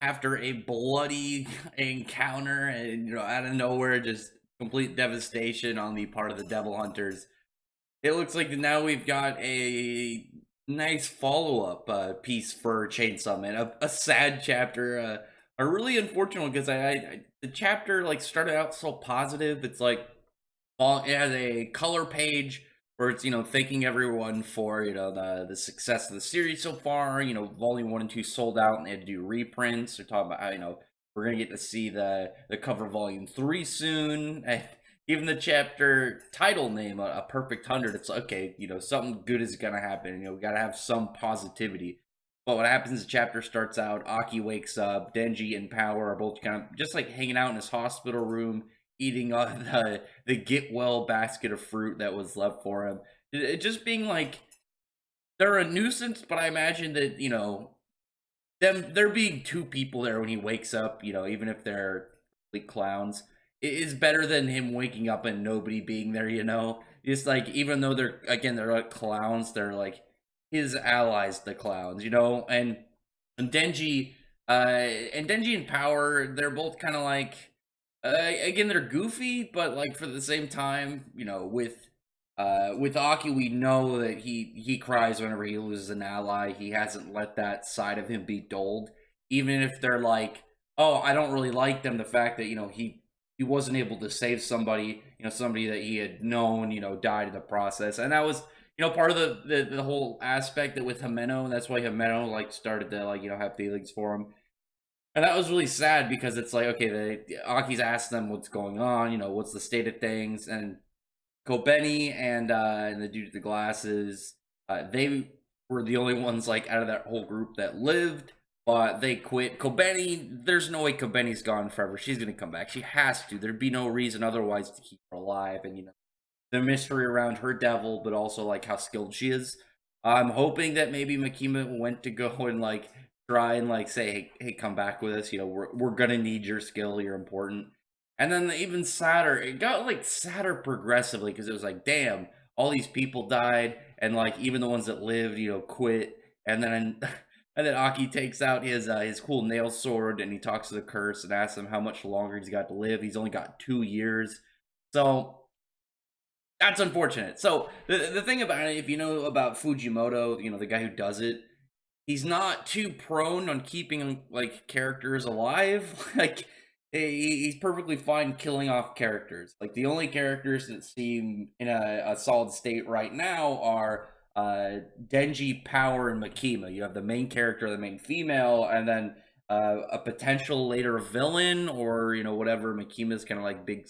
after a bloody encounter and out of nowhere, just complete devastation on the part of the Devil Hunters. It looks like now we've got a nice follow-up piece for Chainsaw Man, a sad chapter, a really unfortunate because the chapter like started out so positive. It's like it has a color page where it's thanking everyone for the success of the series so far. Volume 1 and 2 sold out and they had to do reprints. They're talking about how we're gonna get to see the cover of Volume 3 soon. Even the chapter title name, a perfect 100. It's okay, something good is gonna happen. We gotta have some positivity. But what happens? The chapter starts out. Aki wakes up. Denji and Power are both kind of just like hanging out in his hospital room, eating the get well basket of fruit that was left for him. It just being like they're a nuisance, but I imagine that them there being two people there when he wakes up, even if they're complete clowns, it is better than him waking up and nobody being there. It's like even though they're like clowns, they're like his allies, the clowns, and Denji, and Denji and Power, they're both kind of like, again, they're goofy, but like for the same time, with Aki, we know that he cries whenever he loses an ally. He hasn't let that side of him be dulled, even if they're like, oh, I don't really like them. The fact that he wasn't able to save somebody, somebody that he had known, died in the process, and that was part of the whole aspect that with Himeno. That's why Himeno like started to like have feelings for him. And that was really sad because it's like, okay, Aki's asked them what's going on, what's the state of things, and Kobeni and the dude with the glasses, they were the only ones like out of that whole group that lived, but they quit. Kobeni, there's no way Kobeni's gone forever. She's gonna come back. She has to. There'd be no reason otherwise to keep her alive, and the mystery around her devil, but also like how skilled she is. I'm hoping that maybe Makima went to go and like try and like say, hey, come back with us. We're gonna need your skill. You're important. And then even sadder, it got like sadder progressively because it was like, damn, all these people died, and like even the ones that lived, quit. And then and then Aki takes out his cool nail sword and he talks to the curse and asks him how much longer he's got to live. He's only got 2 years. So that's unfortunate. So the thing about it, if you know about Fujimoto, the guy who does it, he's not too prone on keeping like characters alive. Like he's perfectly fine killing off characters. Like the only characters that seem in a solid state right now are Denji, Power, and Makima. You have the main character, the main female, and then a potential later villain, or whatever Makima's kind of like big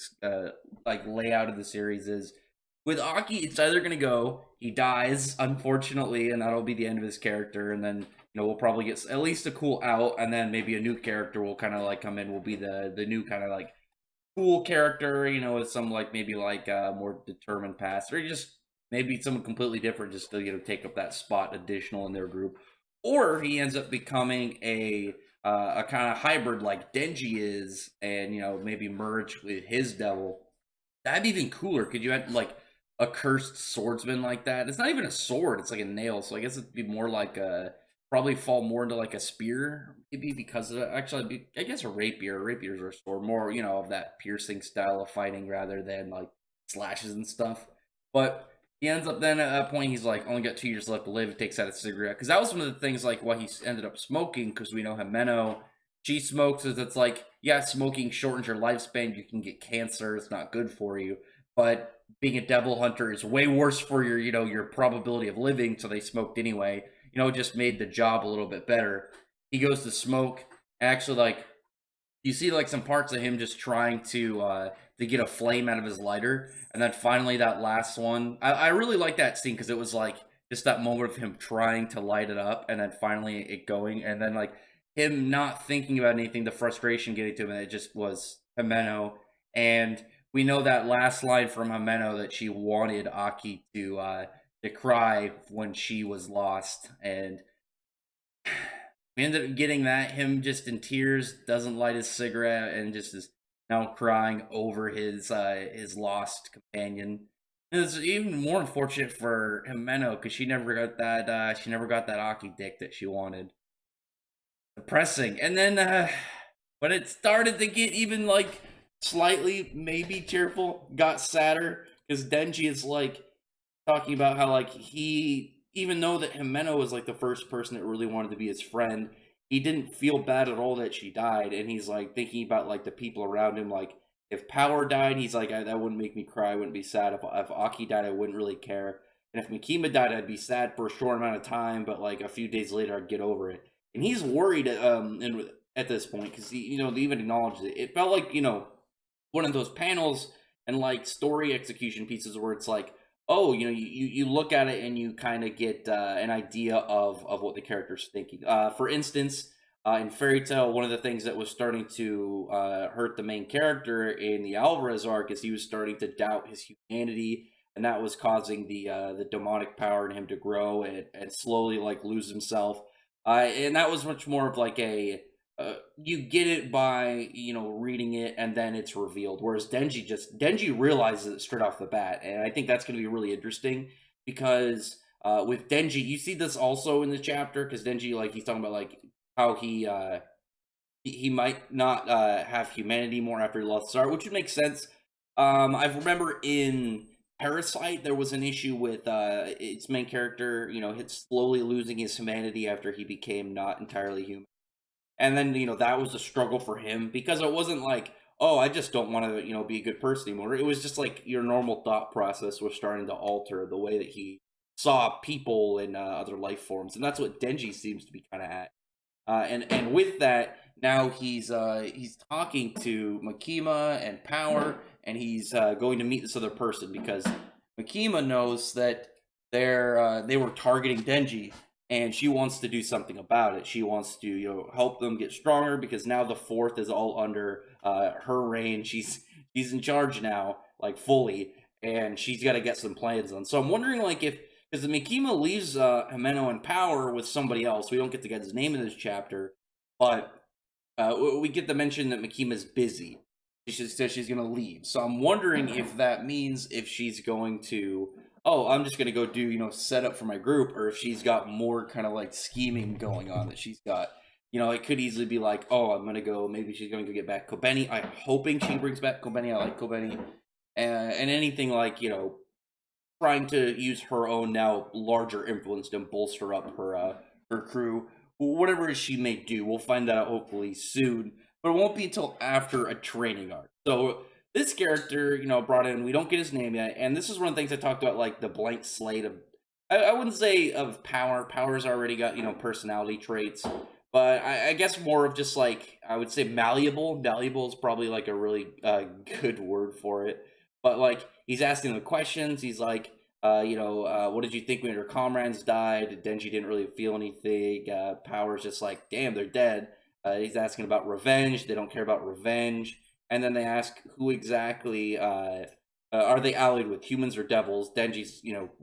like layout of the series is. With Aki, it's either gonna go he dies, unfortunately, and that'll be the end of his character, and then we'll probably get at least a cool out, and then maybe a new character will kind of like come in, will be the new kind of like cool character, with some like maybe like more determined past, or just maybe someone completely different just to take up that spot additional in their group, or he ends up becoming a kind of hybrid like Denji is, and maybe merge with his devil. That'd be even cooler. Could you have like a cursed swordsman like that? It's not even a sword; it's like a nail. So I guess it'd be more like a probably fall more into like a spear, maybe because of actually, I guess a rapier. Rapiers are a sword, more of that piercing style of fighting rather than like slashes and stuff. But he ends up then at that point he's like only got 2 years left to live. He takes out a cigarette because that was one of the things like why he ended up smoking, because we know Himeno, she smokes, is it's like, yeah, smoking shortens your lifespan, you can get cancer, it's not good for you, but being a devil hunter is way worse for your probability of living, so they smoked anyway. It just made the job a little bit better. He goes to smoke, actually, like, you see like some parts of him just trying to get a flame out of his lighter, and then finally that last one, I really like that scene because it was like just that moment of him trying to light it up and then finally it going, and then like him not thinking about anything, the frustration getting to him, and it just was Himeno. And we know that last line from Himeno that she wanted Aki to cry when she was lost, and we ended up getting that, him just in tears, doesn't light his cigarette, and just is now crying over his lost companion. And it's even more unfortunate for Himeno because she never got that Aki dick that she wanted. depressing. And then when it started to get even like slightly maybe cheerful, got sadder because Denji is like talking about how like he, even though that Himeno was like the first person that really wanted to be his friend, he didn't feel bad at all that she died, and he's like thinking about like the people around him. Like if Power died, he's like, that wouldn't make me cry, I wouldn't be sad. If Aki died, I wouldn't really care, and if Makima died, I'd be sad for a short amount of time, but like a few days later, I'd get over it. And he's worried and at this point because he, they even acknowledged it. It felt like one of those panels and like story execution pieces where it's like, oh, you look at it and you kind of get an idea of what the character's thinking. For instance, in Fairy Tail, one of the things that was starting to hurt the main character in the Alvarez arc is he was starting to doubt his humanity, and that was causing the demonic power in him to grow and slowly like lose himself. And that was much more of like a you get it by reading it and then it's revealed, whereas Denji realizes it straight off the bat, and I think that's going to be really interesting because with Denji you see this also in the chapter because Denji, like, he's talking about like how he might not have humanity more after he lost Star, which would make sense. I remember in Parasite there was an issue with its main character, slowly losing his humanity after he became not entirely human, and then that was a struggle for him because it wasn't like, oh, I just don't want to be a good person anymore. It was just like your normal thought process was starting to alter the way that he saw people and other life forms, and that's what Denji seems to be kind of at. And with that, now he's talking to Makima and Power, and he's going to meet this other person because Makima knows that they were targeting Denji, and she wants to do something about it. She wants to help them get stronger because now the fourth is all under her reign. She's in charge now, like fully, and she's got to get some plans on. So I'm wondering like if because Mikima leaves Himeno in power with somebody else. We don't get to get his name in this chapter, but we get the mention that Mikima's busy. She says she's going to leave. So I'm wondering if that means if she's going to, oh, I'm just going to go do, set up for my group, or if she's got more kind of like scheming going on that she's got. It could easily be like, oh, I'm going to go, maybe she's going to get back Kobeni. I'm hoping she brings back Kobeni. I like Kobeni. And anything like, trying to use her own now larger influence to bolster up her crew. Whatever she may do, we'll find that out hopefully soon. But it won't be until after a training arc. So this character, brought in, we don't get his name yet, and this is one of the things I talked about, like the blank slate of. I wouldn't say of Power. Power's already got personality traits, but I guess more of just like I would say malleable. Malleable is probably like a really good word for it. But like he's asking the questions. He's like, what did you think when your comrades died? Denji didn't really feel anything. Power's just like, damn, they're dead. He's asking about revenge. They don't care about revenge. And then they ask who exactly are they allied with, humans or devils? Denji's,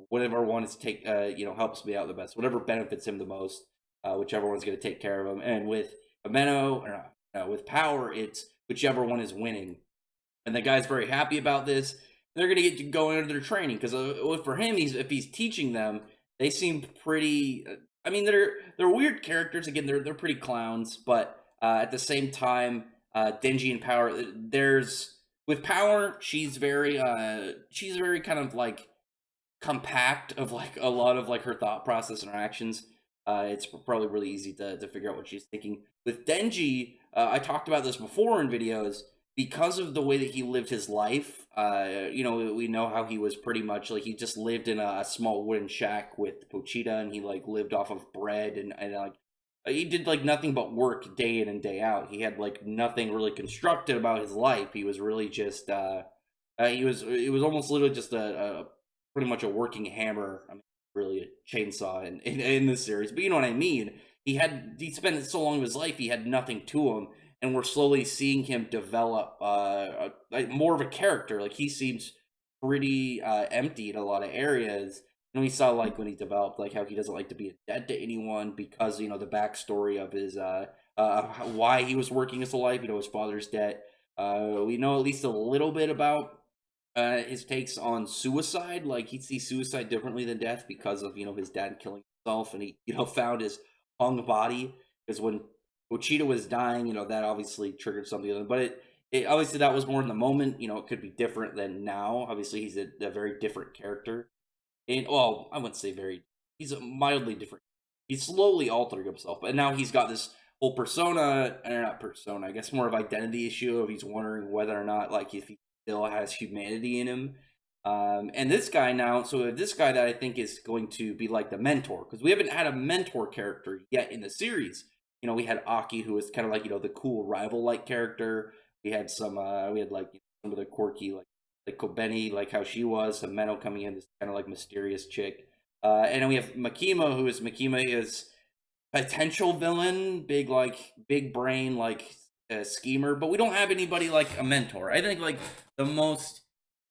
whatever one is take, helps me out the best, whatever benefits him the most, whichever one's going to take care of him. And with Ameno, or with Power, it's whichever one is winning. And the guy's very happy about this. They're going to get to go into their training because for him, if he's teaching them, they seem pretty. I mean, they're weird characters. Again, they're pretty clowns, but at the same time, Denji and Power. There's with Power, she's very kind of like compact of like a lot of like her thought process and her actions. It's probably really easy to figure out what she's thinking. With Denji, I talked about this before in videos because of the way that he lived his life. We know how he was pretty much like he just lived in a small wooden shack with Pochita, and he like lived off of bread and like he did like nothing but work day in and day out. He had like nothing really constructed about his life. He was really just it was almost literally just a pretty much a working hammer. I mean, really a chainsaw in this series, but you know what I mean. He spent so long of his life, he had nothing to him, and we're slowly seeing him develop like more of a character. Like he seems pretty empty in a lot of areas. And we saw like when he developed like how he doesn't like to be dead to anyone because the backstory of his why he was working his whole life. His father's debt. We know at least a little bit about his takes on suicide. Like he sees suicide differently than death because of his dad killing himself, and he found his hung body because Ochita was dying, that obviously triggered something. But it obviously that was more in the moment. It could be different than now. Obviously, he's a very different character. And well, I wouldn't say very. He's a mildly different. He's slowly altering himself, but now he's got this whole persona, or not persona. I guess more of identity issue of he's wondering whether or not like if he still has humanity in him. And this guy now, so this guy that I think is going to be like the mentor, because we haven't had a mentor character yet in the series. We had Aki, who was kind of like the cool rival like character. We had we had like some of the quirky like Kobeni, like how she was, Meno coming in, this kind of like mysterious chick. And then we have Makima is potential villain, big brain, like schemer, but we don't have anybody like a mentor. I think like the most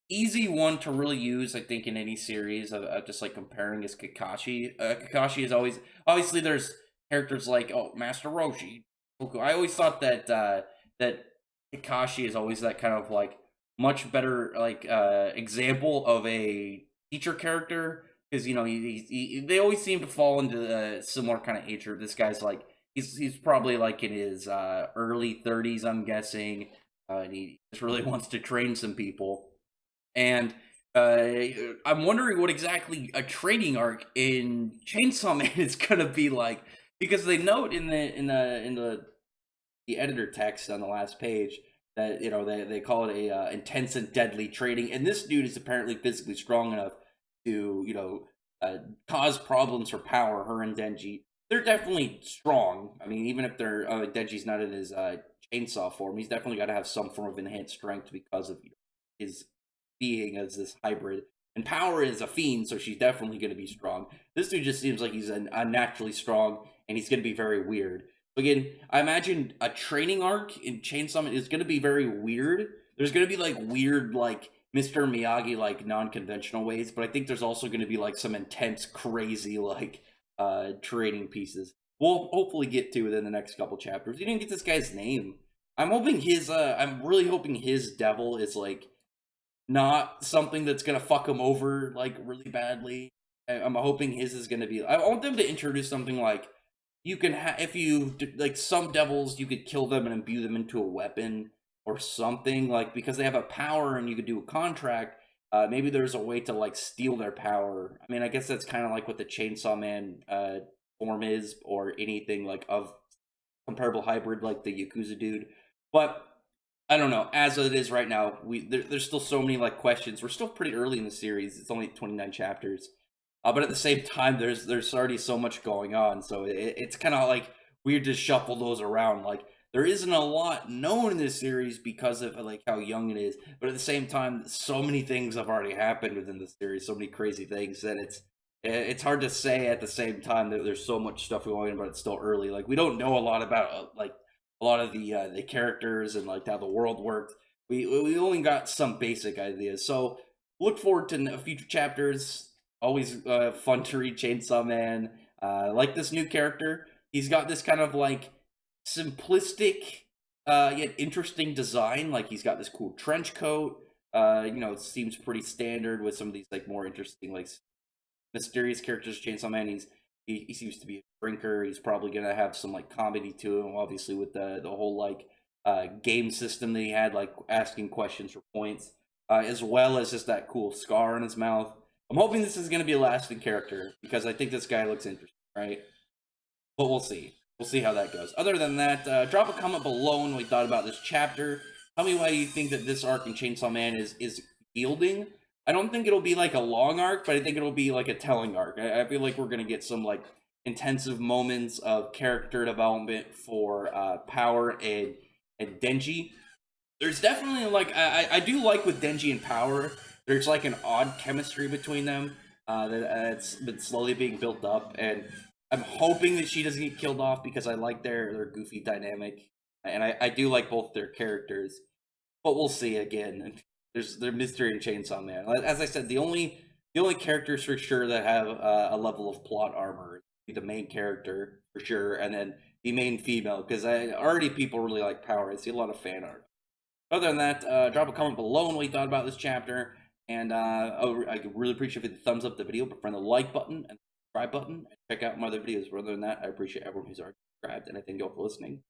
easy one to really use, I think, in any series of just like comparing is Kakashi. Kakashi is always obviously there's characters like Master Roshi. I always thought that that Kakashi is always that kind of like much better like example of a teacher character because they always seem to fall into a similar kind of age group. This guy's like he's probably like in his early 30s, I'm guessing, and he just really wants to train some people. And I'm wondering what exactly a training arc in Chainsaw Man is gonna be like, because they note in the editor text on the last page that they call it a intense and deadly training, and this dude is apparently physically strong enough to cause problems for power. Her and Denji, they're definitely strong. I mean, even if they're Denji's not in his chainsaw form, he's definitely got to have some form of enhanced strength because of his being as this hybrid. And Power is a fiend, so she's definitely going to be strong. This dude just seems like he's unnaturally strong, and he's going to be very weird. Again, I imagine a training arc in Chainsaw Man is going to be very weird. There's going to be like weird, like Mr. Miyagi, like non-conventional ways, but I think there's also going to be like some intense, crazy, like training pieces. We'll hopefully get to within the next couple chapters. You didn't get this guy's name. I'm really hoping his devil is like not something that's gonna fuck him over like really badly. I'm hoping his is gonna be. I want them to introduce something like you can have if you like some devils, you could kill them and imbue them into a weapon or something like because they have a power and you could do a contract. Maybe there's a way to like steal their power. I mean, I guess that's kind of like what the Chainsaw Man form is, or anything like of comparable hybrid like the Yakuza dude. But I don't know. As it is right now, there's still so many like questions. We're still pretty early in the series. It's only 29 chapters, but at the same time, there's already so much going on. So it's kind of like weird to shuffle those around. Like there isn't a lot known in this series because of like how young it is, but at the same time, so many things have already happened within the series. So many crazy things that it's hard to say at the same time that there's so much stuff going on, but it's still early. Like we don't know a lot about like a lot of the characters and like how the world worked. We only got some basic ideas. So look forward to future chapters. Always fun to read Chainsaw Man. Like this new character, he's got this kind of like simplistic yet interesting design. Like he's got this cool trench coat. It seems pretty standard with some of these like more interesting like mysterious characters. Chainsaw Man, he seems to be a drinker. He's probably gonna have some like comedy to him, obviously with the whole like game system that he had, like asking questions for points, as well as just that cool scar on his mouth. I'm hoping this is gonna be a lasting character because I think this guy looks interesting, right? But we'll see. We'll see how that goes. Other than that, drop a comment below on what you thought about this chapter. Tell me why you think that this arc in Chainsaw Man is yielding. I don't think it'll be like a long arc, but I think it'll be like a telling arc. I feel like we're gonna get some like intensive moments of character development for Power and Denji. There's definitely like I do like with Denji and Power. There's like an odd chemistry between them that's been slowly being built up, and I'm hoping that she doesn't get killed off because I like their goofy dynamic, and I do like both their characters. But we'll see again. There's mystery in Chainsaw Man. As I said, the only characters for sure that have a level of plot armor be the main character for sure, and then the main female because I already people really like Power. I see a lot of fan art. Other than that, drop a comment below on what you thought about this chapter, and I really appreciate if you thumbs up the video, but friend the like button and subscribe button, and check out my other videos. Other than that, I appreciate everyone who's already subscribed, and I thank you all for listening.